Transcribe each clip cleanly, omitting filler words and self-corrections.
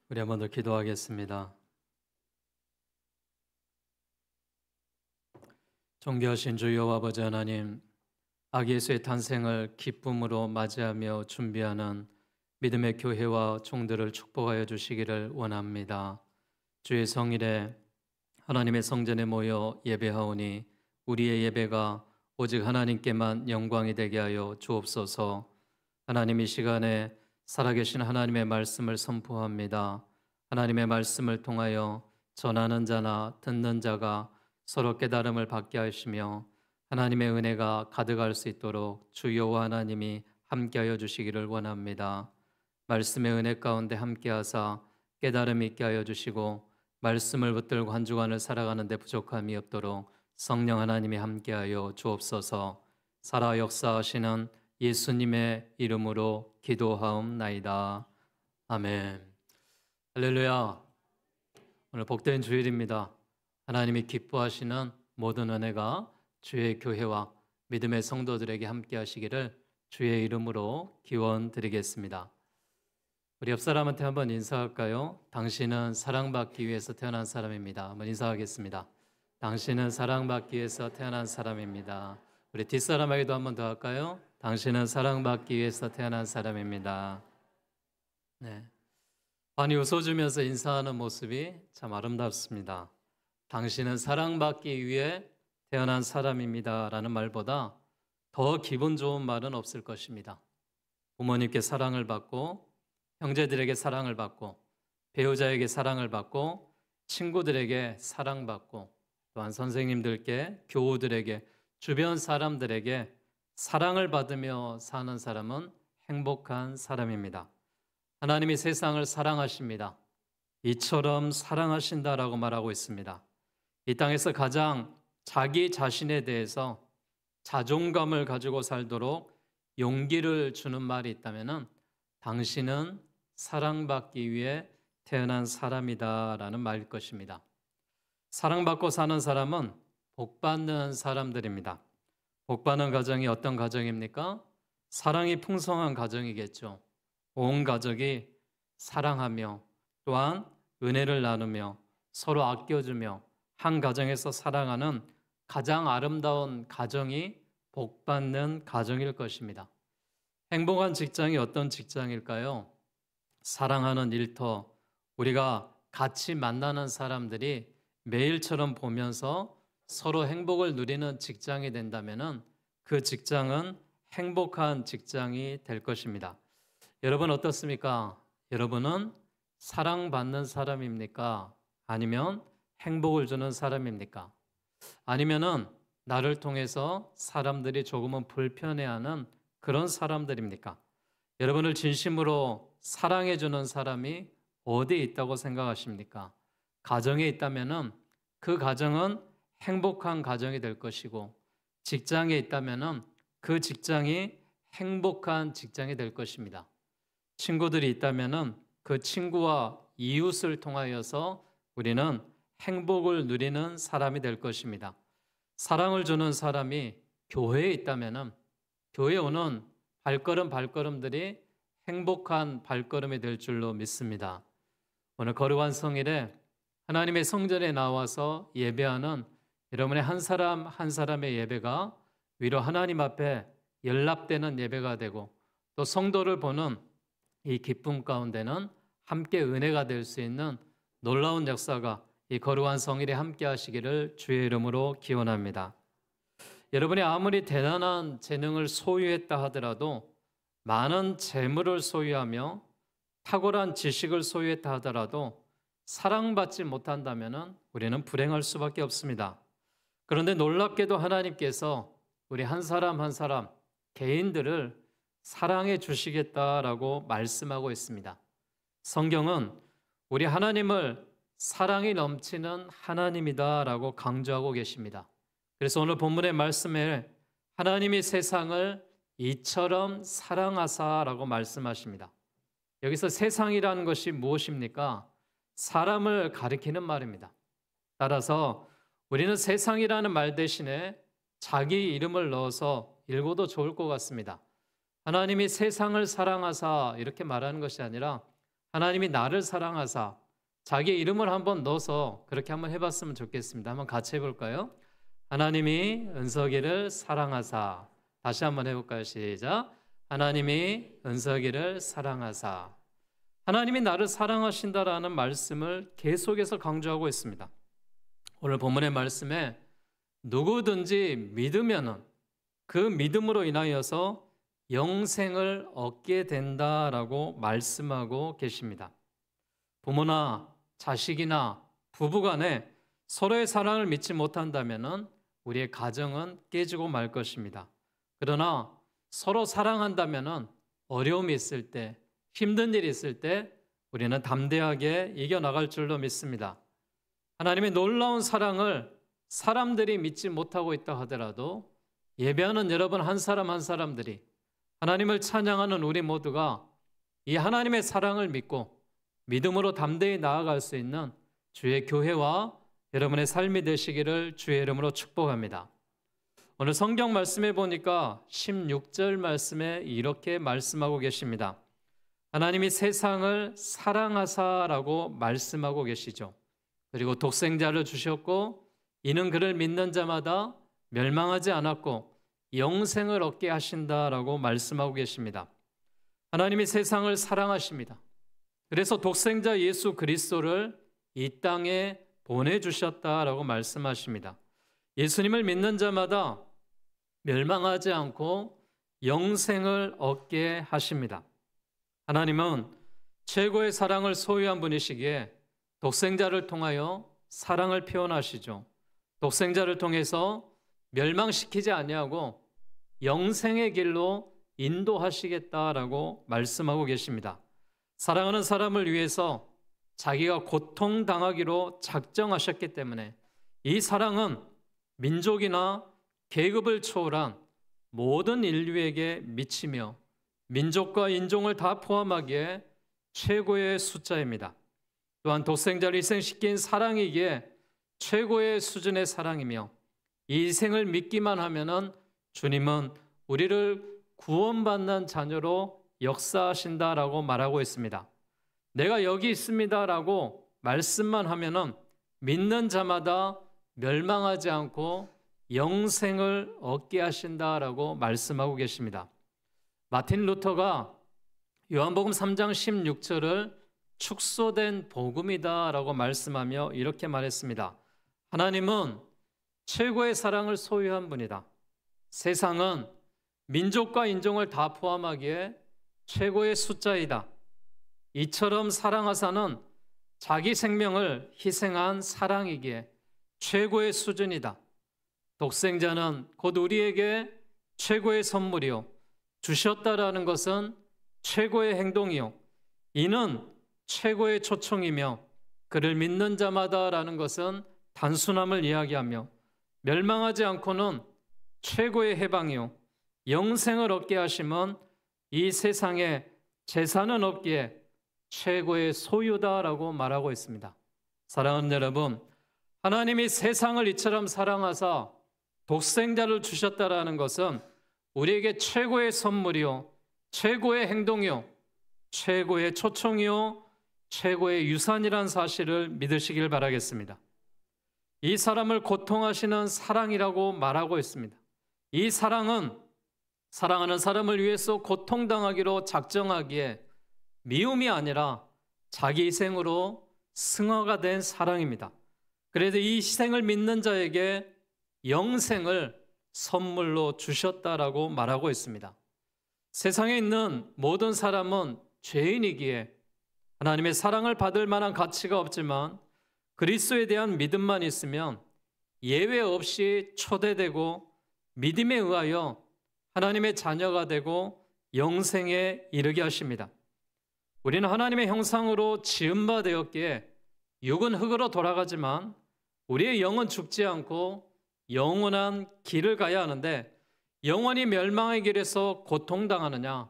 우리 한번 더 기도하겠습니다. 존귀하신 주 여호와 아버지 하나님, 아기 예수의 탄생을 기쁨으로 맞이하며 준비하는 믿음의 교회와 종들을 축복하여 주시기를 원합니다. 주의 성일에 하나님의 성전에 모여 예배하오니 우리의 예배가 오직 하나님께만 영광이 되게 하여 주옵소서. 하나님, 이 시간에 살아계신 하나님의 말씀을 선포합니다. 하나님의 말씀을 통하여 전하는 자나 듣는 자가 서로 깨달음을 받게 하시며 하나님의 은혜가 가득할 수 있도록 주 여호와 하나님이 함께하여 주시기를 원합니다. 말씀의 은혜 가운데 함께하사 깨달음 있게 하여 주시고 말씀을 붙들고 한 주간을 살아가는 데 부족함이 없도록 성령 하나님이 함께하여 주옵소서. 살아 역사하시는 예수님의 이름으로 기도하옵나이다. 아멘. 할렐루야. 오늘 복된 주일입니다. 하나님이 기뻐하시는 모든 은혜가 주의 교회와 믿음의 성도들에게 함께 하시기를 주의 이름으로 기원드리겠습니다. 우리 옆 사람한테 한번 인사할까요? 당신은 사랑받기 위해서 태어난 사람입니다. 한번 인사하겠습니다. 당신은 사랑받기 위해서 태어난 사람입니다. 우리 뒷사람에게도 한번 더 할까요? 당신은 사랑받기 위해서 태어난 사람입니다. 네. 많이 웃어주면서 인사하는 모습이 참 아름답습니다. 당신은 사랑받기 위해 태어난 사람입니다 라는 말보다 더 기분 좋은 말은 없을 것입니다. 부모님께 사랑을 받고, 형제들에게 사랑을 받고, 배우자에게 사랑을 받고, 친구들에게 사랑받고, 또한 선생님들께, 교우들에게, 주변 사람들에게 사랑을 받으며 사는 사람은 행복한 사람입니다. 하나님이 세상을 사랑하십니다. 이처럼 사랑하신다라고 말하고 있습니다. 이 땅에서 가장 자기 자신에 대해서 자존감을 가지고 살도록 용기를 주는 말이 있다면 당신은 사랑받기 위해 태어난 사람이다라는 말일 것입니다. 사랑받고 사는 사람은 복받는 사람들입니다. 복받는 가정이 어떤 가정입니까? 사랑이 풍성한 가정이겠죠. 온 가족이 사랑하며 또한 은혜를 나누며 서로 아껴주며 한 가정에서 살아가는 가장 아름다운 가정이 복받는 가정일 것입니다. 행복한 직장이 어떤 직장일까요? 사랑하는 일터, 우리가 같이 만나는 사람들이 매일처럼 보면서 서로 행복을 누리는 직장이 된다면 그 직장은 행복한 직장이 될 것입니다. 여러분 어떻습니까? 여러분은 사랑받는 사람입니까? 아니면 행복을 주는 사람입니까? 아니면은 나를 통해서 사람들이 조금은 불편해하는 그런 사람들입니까? 여러분을 진심으로 사랑해주는 사람이 어디에 있다고 생각하십니까? 가정에 있다면은 그 가정은 행복한 가정이 될 것이고, 직장에 있다면은 그 직장이 행복한 직장이 될 것입니다. 친구들이 있다면은 그 친구와 이웃을 통하여서 우리는 행복을 누리는 사람이 될 것입니다. 사랑을 주는 사람이 교회에 있다면은 교회에 오는 발걸음들이 행복한 발걸음이 될 줄로 믿습니다. 오늘 거룩한 성일에 하나님의 성전에 나와서 예배하는 여러분의 한 사람 한 사람의 예배가 위로 하나님 앞에 연락되는 예배가 되고, 또 성도를 보는 이 기쁨 가운데는 함께 은혜가 될 수 있는 놀라운 역사가 이 거룩한 성일에 함께 하시기를 주의 이름으로 기원합니다. 여러분이 아무리 대단한 재능을 소유했다 하더라도, 많은 재물을 소유하며 탁월한 지식을 소유했다 하더라도 사랑받지 못한다면 우리는 불행할 수밖에 없습니다. 그런데 놀랍게도 하나님께서 우리 한 사람 한 사람 개인들을 사랑해 주시겠다라고 말씀하고 있습니다. 성경은 우리 하나님을 사랑이 넘치는 하나님이다라고 강조하고 계십니다. 그래서 오늘 본문의 말씀에 하나님이 세상을 이처럼 사랑하사라고 말씀하십니다. 여기서 세상이라는 것이 무엇입니까? 사람을 가리키는 말입니다. 따라서 우리는 세상이라는 말 대신에 자기 이름을 넣어서 읽어도 좋을 것 같습니다. 하나님이 세상을 사랑하사 이렇게 말하는 것이 아니라 하나님이 나를 사랑하사, 자기 이름을 한번 넣어서 그렇게 한번 해봤으면 좋겠습니다. 한번 같이 해볼까요? 하나님이 은석이를 사랑하사. 다시 한번 해볼까요? 시작. 하나님이 은석이를 사랑하사. 하나님이 나를 사랑하신다라는 말씀을 계속해서 강조하고 있습니다. 오늘 본문의 말씀에 누구든지 믿으면은 그 믿음으로 인하여서 영생을 얻게 된다라고 말씀하고 계십니다. 부모나 자식이나 부부간에 서로의 사랑을 믿지 못한다면은 우리의 가정은 깨지고 말 것입니다. 그러나 서로 사랑한다면은 어려움이 있을 때, 힘든 일이 있을 때 우리는 담대하게 이겨나갈 줄로 믿습니다. 하나님의 놀라운 사랑을 사람들이 믿지 못하고 있다 하더라도 예배하는 여러분 한 사람 한 사람들이 하나님을 찬양하는 우리 모두가 이 하나님의 사랑을 믿고 믿음으로 담대히 나아갈 수 있는 주의 교회와 여러분의 삶이 되시기를 주의 이름으로 축복합니다. 오늘 성경 말씀에 보니까 16절 말씀에 이렇게 말씀하고 계십니다. 하나님이 세상을 사랑하사라고 말씀하고 계시죠. 그리고 독생자를 주셨고 이는 그를 믿는 자마다 멸망하지 않았고 영생을 얻게 하신다라고 말씀하고 계십니다. 하나님이 세상을 사랑하십니다. 그래서 독생자 예수 그리스도를 이 땅에 보내주셨다라고 말씀하십니다. 예수님을 믿는 자마다 멸망하지 않고 영생을 얻게 하십니다. 하나님은 최고의 사랑을 소유한 분이시기에 독생자를 통하여 사랑을 표현하시죠. 독생자를 통해서 멸망시키지 아니하고 영생의 길로 인도하시겠다라고 말씀하고 계십니다. 사랑하는 사람을 위해서 자기가 고통당하기로 작정하셨기 때문에 이 사랑은 민족이나 계급을 초월한 모든 인류에게 미치며 민족과 인종을 다 포함하기에 최고의 숫자입니다. 또한 독생자를 희생시킨 사랑이기에 최고의 수준의 사랑이며 이 희생을 믿기만 하면은 주님은 우리를 구원받는 자녀로 역사하신다라고 말하고 있습니다. 내가 여기 있습니다라고 말씀만 하면은 믿는 자마다 멸망하지 않고 영생을 얻게 하신다라고 말씀하고 계십니다. 마틴 루터가 요한복음 3장 16절을 축소된 복음이다라고 말씀하며 이렇게 말했습니다. 하나님은 최고의 사랑을 소유한 분이다. 세상은 민족과 인종을 다 포함하기에 최고의 숫자이다. 이처럼 사랑하사는 자기 생명을 희생한 사랑이기에 최고의 수준이다. 독생자는 곧 우리에게 최고의 선물이요 주셨다라는 것은 최고의 행동이요 이는 최고의 초청이며 그를 믿는 자마다라는 것은 단순함을 이야기하며 멸망하지 않고는 최고의 해방이요 영생을 얻게 하심은 이 세상에 재산은 없기에 최고의 소유다라고 말하고 있습니다. 사랑하는 여러분, 하나님이 세상을 이처럼 사랑하사 독생자를 주셨다라는 것은 우리에게 최고의 선물이요 최고의 행동이요 최고의 초청이요 최고의 유산이란 사실을 믿으시길 바라겠습니다. 이 사람을 고통하시는 사랑이라고 말하고 있습니다. 이 사랑은 사랑하는 사람을 위해서 고통당하기로 작정하기에 미움이 아니라 자기 희생으로 승화가 된 사랑입니다. 그래서 이 희생을 믿는 자에게 영생을 선물로 주셨다라고 말하고 있습니다. 세상에 있는 모든 사람은 죄인이기에 하나님의 사랑을 받을 만한 가치가 없지만 그리스도에 대한 믿음만 있으면 예외 없이 초대되고 믿음에 의하여 하나님의 자녀가 되고 영생에 이르게 하십니다. 우리는 하나님의 형상으로 지은 바 되었기에 육은 흙으로 돌아가지만 우리의 영은 죽지 않고 영원한 길을 가야 하는데 영원히 멸망의 길에서 고통당하느냐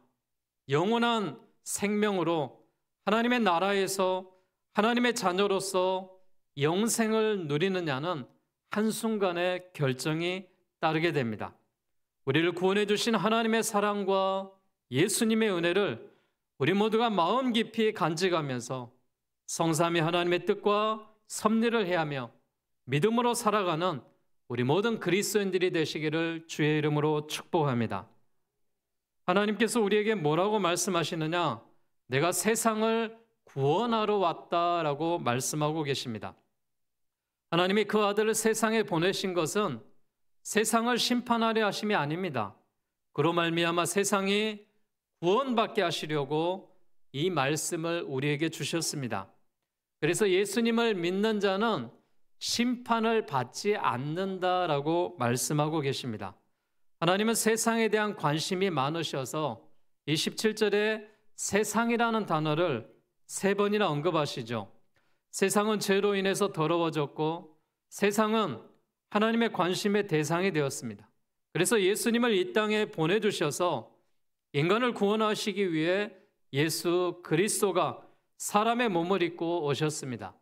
영원한 생명으로 하나님의 나라에서 하나님의 자녀로서 영생을 누리느냐는 한순간의 결정이 따르게 됩니다. 우리를 구원해 주신 하나님의 사랑과 예수님의 은혜를 우리 모두가 마음 깊이 간직하면서 성삼위 하나님의 뜻과 섭리를 해하며 믿음으로 살아가는 우리 모든 그리스도인들이 되시기를 주의 이름으로 축복합니다. 하나님께서 우리에게 뭐라고 말씀하시느냐? 내가 세상을 구원하러 왔다라고 말씀하고 계십니다. 하나님이 그 아들을 세상에 보내신 것은 세상을 심판하려 하심이 아닙니다. 그로 말미암아 세상이 구원받게 하시려고 이 말씀을 우리에게 주셨습니다. 그래서 예수님을 믿는 자는 심판을 받지 않는다라고 말씀하고 계십니다. 하나님은 세상에 대한 관심이 많으셔서 27절에 세상이라는 단어를 3번이나 언급하시죠. 세상은 죄로 인해서 더러워졌고 세상은 하나님의 관심의 대상이 되었습니다. 그래서 예수님을 이 땅에 보내주셔서 인간을 구원하시기 위해 예수 그리스도가 사람의 몸을 입고 오셨습니다.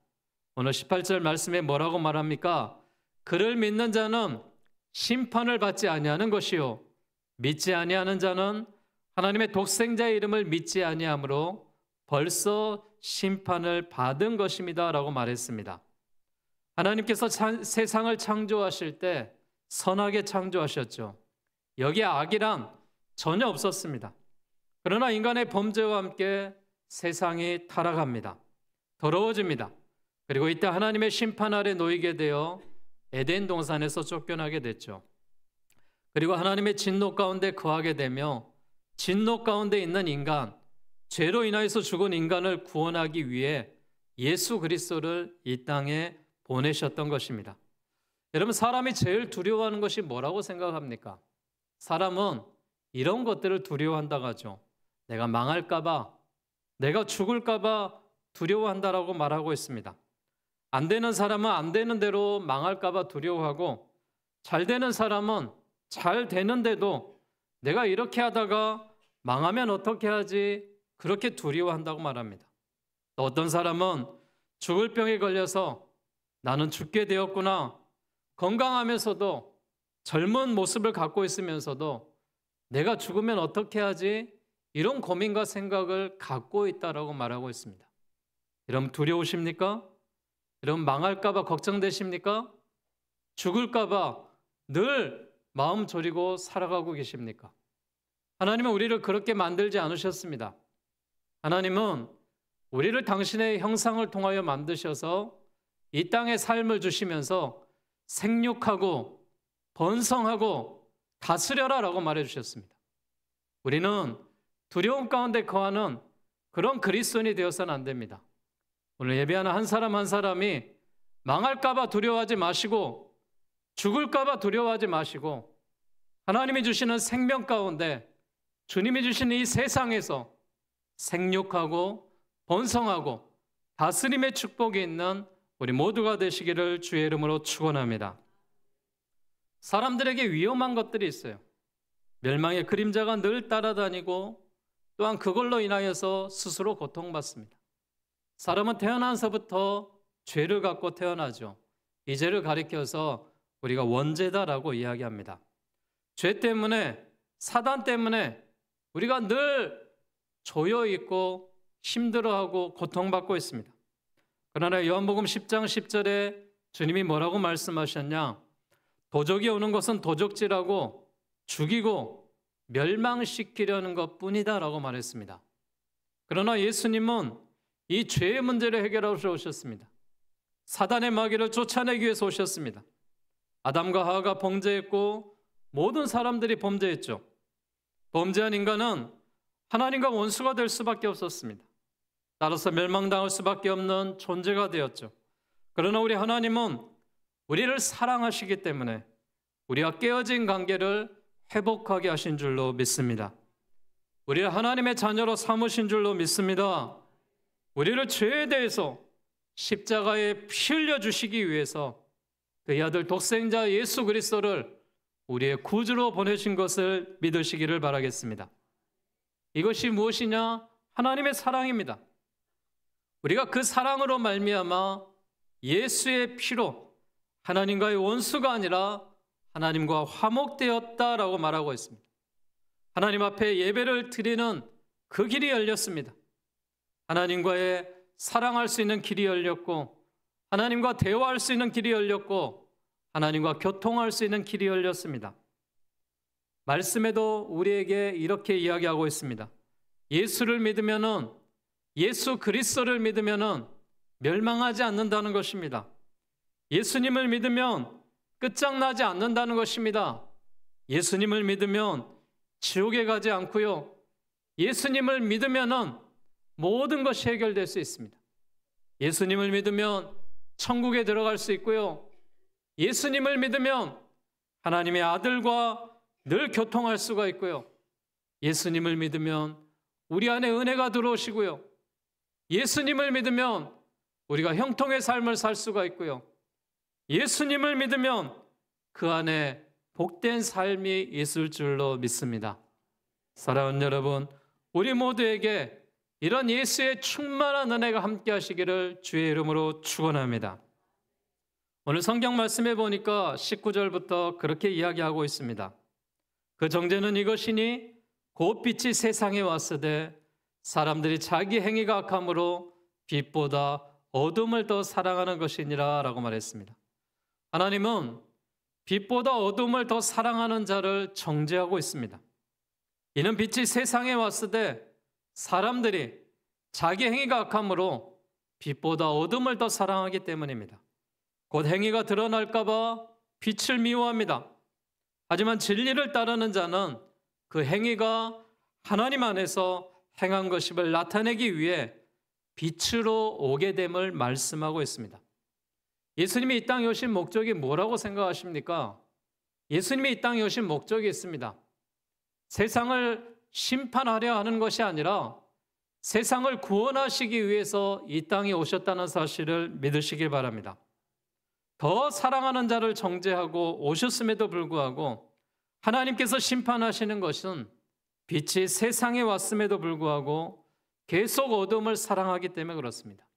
오늘 18절 말씀에 뭐라고 말합니까? 그를 믿는 자는 심판을 받지 아니하는 것이요 믿지 아니하는 자는 하나님의 독생자의 이름을 믿지 아니하므로 벌써 심판을 받은 것입니다 라고 말했습니다. 하나님께서 세상을 창조하실 때 선하게 창조하셨죠. 여기에 악이란 전혀 없었습니다. 그러나 인간의 범죄와 함께 세상이 타락합니다. 더러워집니다. 그리고 이때 하나님의 심판 아래 놓이게 되어 에덴 동산에서 쫓겨나게 됐죠. 그리고 하나님의 진노 가운데 거하게 되며 진노 가운데 있는 인간, 죄로 인하여서 죽은 인간을 구원하기 위해 예수 그리스도를 이 땅에 보내셨던 것입니다. 여러분, 사람이 제일 두려워하는 것이 뭐라고 생각합니까? 사람은 이런 것들을 두려워한다고 하죠. 내가 망할까 봐, 내가 죽을까 봐 두려워한다라고 말하고 있습니다. 안 되는 사람은 안 되는 대로 망할까 봐 두려워하고, 잘 되는 사람은 잘 되는데도 내가 이렇게 하다가 망하면 어떻게 하지? 그렇게 두려워한다고 말합니다. 또 어떤 사람은 죽을 병에 걸려서 나는 죽게 되었구나, 건강하면서도 젊은 모습을 갖고 있으면서도 내가 죽으면 어떻게 하지? 이런 고민과 생각을 갖고 있다라고 말하고 있습니다. 여러분, 두려우십니까? 여러분, 망할까 봐 걱정되십니까? 죽을까 봐 늘 마음 졸이고 살아가고 계십니까? 하나님은 우리를 그렇게 만들지 않으셨습니다. 하나님은 우리를 당신의 형상을 통하여 만드셔서 이 땅에 삶을 주시면서 생육하고 번성하고 다스려라 라고 말해주셨습니다. 우리는 두려움 가운데 거하는 그런 그리스도인이 되어서는 안 됩니다. 오늘 예배하는 한 사람 한 사람이 망할까 봐 두려워하지 마시고 죽을까 봐 두려워하지 마시고 하나님이 주시는 생명 가운데 주님이 주시는 이 세상에서 생육하고 번성하고 다스림의 축복이 있는 우리 모두가 되시기를 주의 이름으로 축원합니다. 사람들에게 위험한 것들이 있어요. 멸망의 그림자가 늘 따라다니고 또한 그걸로 인하여서 스스로 고통받습니다. 사람은 태어나서부터 죄를 갖고 태어나죠. 이 죄를 가리켜서 우리가 원죄다라고 이야기합니다. 죄 때문에, 사단 때문에 우리가 늘 조여 있고 힘들어하고 고통받고 있습니다. 그러나 요한복음 10장 10절에 주님이 뭐라고 말씀하셨냐? 도적이 오는 것은 도적질하고 죽이고 멸망시키려는 것뿐이다 라고 말했습니다. 그러나 예수님은 이 죄의 문제를 해결하러 오셨습니다. 사단의 마귀를 쫓아내기 위해서 오셨습니다. 아담과 하와가 범죄했고 모든 사람들이 범죄했죠. 범죄한 인간은 하나님과 원수가 될 수밖에 없었습니다. 따라서 멸망당할 수밖에 없는 존재가 되었죠. 그러나 우리 하나님은 우리를 사랑하시기 때문에 우리와 깨어진 관계를 회복하게 하신 줄로 믿습니다. 우리를 하나님의 자녀로 삼으신 줄로 믿습니다. 우리를 죄에 대해서 십자가에 피 흘려주시기 위해서 그의 아들 독생자 예수 그리스도를 우리의 구주로 보내신 것을 믿으시기를 바라겠습니다. 이것이 무엇이냐? 하나님의 사랑입니다. 우리가 그 사랑으로 말미암아 예수의 피로 하나님과의 원수가 아니라 하나님과 화목되었다라고 말하고 있습니다. 하나님 앞에 예배를 드리는 그 길이 열렸습니다. 하나님과의 사랑할 수 있는 길이 열렸고, 하나님과 대화할 수 있는 길이 열렸고, 하나님과 교통할 수 있는 길이 열렸습니다. 말씀에도 우리에게 이렇게 이야기하고 있습니다. 예수를 믿으면은, 예수 그리스도를 믿으면은 멸망하지 않는다는 것입니다. 예수님을 믿으면 끝장나지 않는다는 것입니다. 예수님을 믿으면 지옥에 가지 않고요. 예수님을 믿으면은 모든 것이 해결될 수 있습니다. 예수님을 믿으면 천국에 들어갈 수 있고요. 예수님을 믿으면 하나님의 아들과 늘 교통할 수가 있고요. 예수님을 믿으면 우리 안에 은혜가 들어오시고요. 예수님을 믿으면 우리가 형통의 삶을 살 수가 있고요. 예수님을 믿으면 그 안에 복된 삶이 있을 줄로 믿습니다. 사랑하는 여러분, 우리 모두에게 이런 예수의 충만한 은혜가 함께 하시기를 주의 이름으로 축원합니다. 오늘 성경 말씀에 보니까 19절부터 그렇게 이야기하고 있습니다. 그 정죄는 이것이니 곧 빛이 세상에 왔으되 사람들이 자기 행위가 악함으로 빛보다 어둠을 더 사랑하는 것이니라 라고 말했습니다. 하나님은 빛보다 어둠을 더 사랑하는 자를 정죄하고 있습니다. 이는 빛이 세상에 왔으되 사람들이 자기 행위가 악함으로 빛보다 어둠을 더 사랑하기 때문입니다. 곧 행위가 드러날까 봐 빛을 미워합니다. 하지만 진리를 따르는 자는 그 행위가 하나님 안에서 행한 것임을 나타내기 위해 빛으로 오게 됨을 말씀하고 있습니다. 예수님이 이 땅에 오신 목적이 뭐라고 생각하십니까? 예수님이 이 땅에 오신 목적이 있습니다. 세상을 심판하려 하는 것이 아니라 세상을 구원하시기 위해서 이 땅에 오셨다는 사실을 믿으시길 바랍니다. 더 사랑하는 자를 정죄하고 오셨음에도 불구하고 하나님께서 심판하시는 것은 빛이 세상에 왔음에도 불구하고 계속 어둠을 사랑하기 때문에 그렇습니다.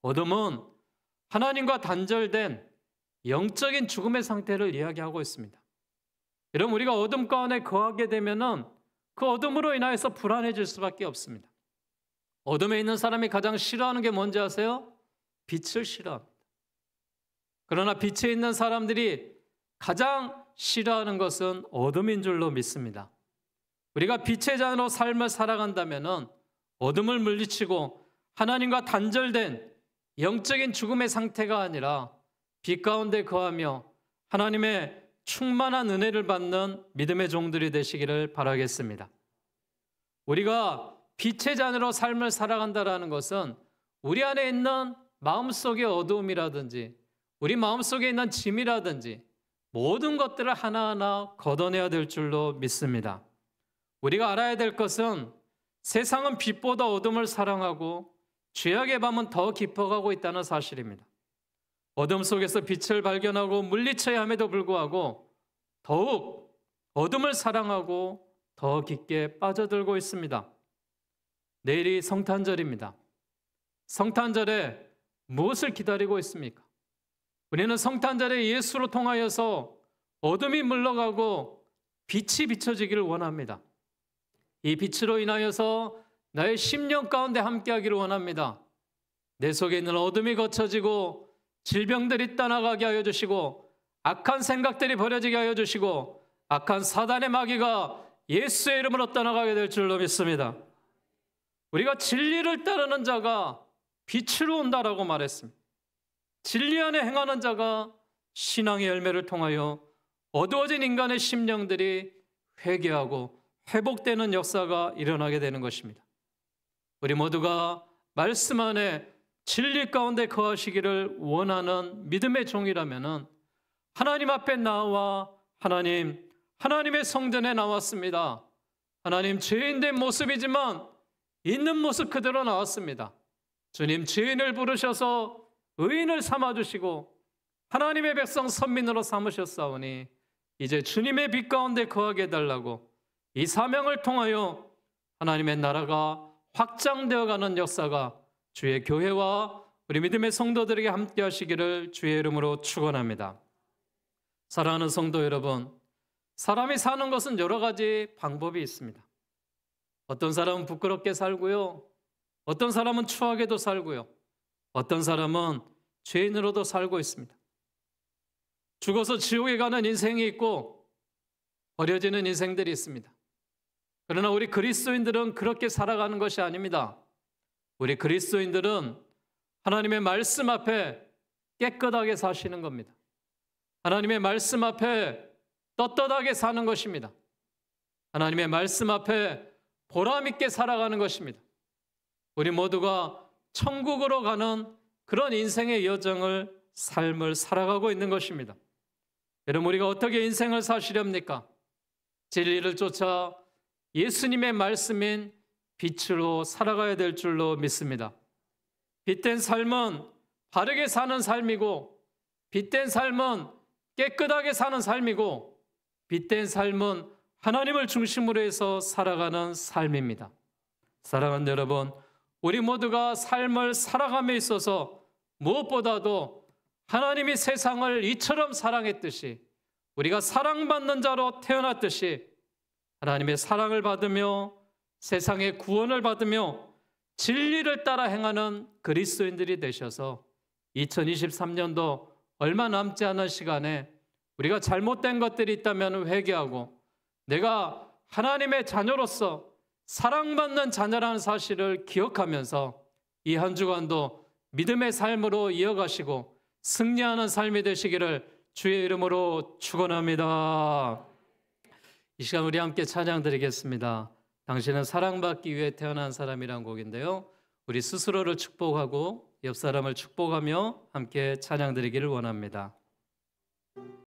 어둠은 하나님과 단절된 영적인 죽음의 상태를 이야기하고 있습니다. 여러분, 우리가 어둠 가운데 거하게 되면은 그 어둠으로 인하여서 불안해질 수밖에 없습니다. 어둠에 있는 사람이 가장 싫어하는 게 뭔지 아세요? 빛을 싫어합니다. 그러나 빛에 있는 사람들이 가장 싫어하는 것은 어둠인 줄로 믿습니다. 우리가 빛의 자녀로 삶을 살아간다면은 어둠을 물리치고 하나님과 단절된 영적인 죽음의 상태가 아니라 빛 가운데 거하며 하나님의 충만한 은혜를 받는 믿음의 종들이 되시기를 바라겠습니다. 우리가 빛의 자녀로 삶을 살아간다는 것은 우리 안에 있는 마음속의 어두움이라든지 우리 마음속에 있는 짐이라든지 모든 것들을 하나하나 걷어내야 될 줄로 믿습니다. 우리가 알아야 될 것은 세상은 빛보다 어둠을 사랑하고 죄악의 밤은 더 깊어가고 있다는 사실입니다. 어둠 속에서 빛을 발견하고 물리쳐야 함에도 불구하고 더욱 어둠을 사랑하고 더 깊게 빠져들고 있습니다. 내일이 성탄절입니다. 성탄절에 무엇을 기다리고 있습니까? 우리는 성탄절에 예수로 통하여서 어둠이 물러가고 빛이 비춰지기를 원합니다. 이 빛으로 인하여서 나의 심령 가운데 함께하기를 원합니다. 내 속에 있는 어둠이 거쳐지고 질병들이 떠나가게 하여 주시고 악한 생각들이 버려지게 하여 주시고 악한 사단의 마귀가 예수의 이름으로 떠나가게 될 줄로 믿습니다. 우리가 진리를 따르는 자가 빛으로 온다라고 말했습니다. 진리 안에 행하는 자가 신앙의 열매를 통하여 어두워진 인간의 심령들이 회개하고 회복되는 역사가 일어나게 되는 것입니다. 우리 모두가 말씀 안에 진리 가운데 거하시기를 원하는 믿음의 종이라면 하나님 앞에 나와 하나님의 성전에 나왔습니다. 하나님, 죄인된 모습이지만 있는 모습 그대로 나왔습니다. 주님, 죄인을 부르셔서 의인을 삼아주시고 하나님의 백성 선민으로 삼으셨사오니 이제 주님의 빛 가운데 거하게 해달라고 이 사명을 통하여 하나님의 나라가 확장되어가는 역사가 주의 교회와 우리 믿음의 성도들에게 함께 하시기를 주의 이름으로 축원합니다. 사랑하는 성도 여러분, 사람이 사는 것은 여러 가지 방법이 있습니다. 어떤 사람은 부끄럽게 살고요. 어떤 사람은 추하게도 살고요. 어떤 사람은 죄인으로도 살고 있습니다. 죽어서 지옥에 가는 인생이 있고 버려지는 인생들이 있습니다. 그러나 우리 그리스도인들은 그렇게 살아가는 것이 아닙니다. 우리 그리스도인들은 하나님의 말씀 앞에 깨끗하게 사시는 겁니다. 하나님의 말씀 앞에 떳떳하게 사는 것입니다. 하나님의 말씀 앞에 보람 있게 살아가는 것입니다. 우리 모두가 천국으로 가는 그런 인생의 여정을, 삶을 살아가고 있는 것입니다. 여러분, 우리가 어떻게 인생을 사시렵니까? 진리를 쫓아 예수님의 말씀인 빛으로 살아가야 될 줄로 믿습니다. 빛된 삶은 바르게 사는 삶이고, 빛된 삶은 깨끗하게 사는 삶이고, 빛된 삶은 하나님을 중심으로 해서 살아가는 삶입니다. 사랑하는 여러분, 우리 모두가 삶을 살아감에 있어서 무엇보다도 하나님이 세상을 이처럼 사랑했듯이, 우리가 사랑받는 자로 태어났듯이 하나님의 사랑을 받으며 세상의 구원을 받으며 진리를 따라 행하는 그리스도인들이 되셔서 2023년도 얼마 남지 않은 시간에 우리가 잘못된 것들이 있다면 회개하고, 내가 하나님의 자녀로서 사랑받는 자녀라는 사실을 기억하면서 이 한 주간도 믿음의 삶으로 이어가시고 승리하는 삶이 되시기를 주의 이름으로 축원합니다. 이 시간 우리 함께 찬양 드리겠습니다. 당신은 사랑받기 위해 태어난 사람이란 곡인데요, 우리 스스로를 축복하고 옆 사람을 축복하며 함께 찬양 드리기를 원합니다.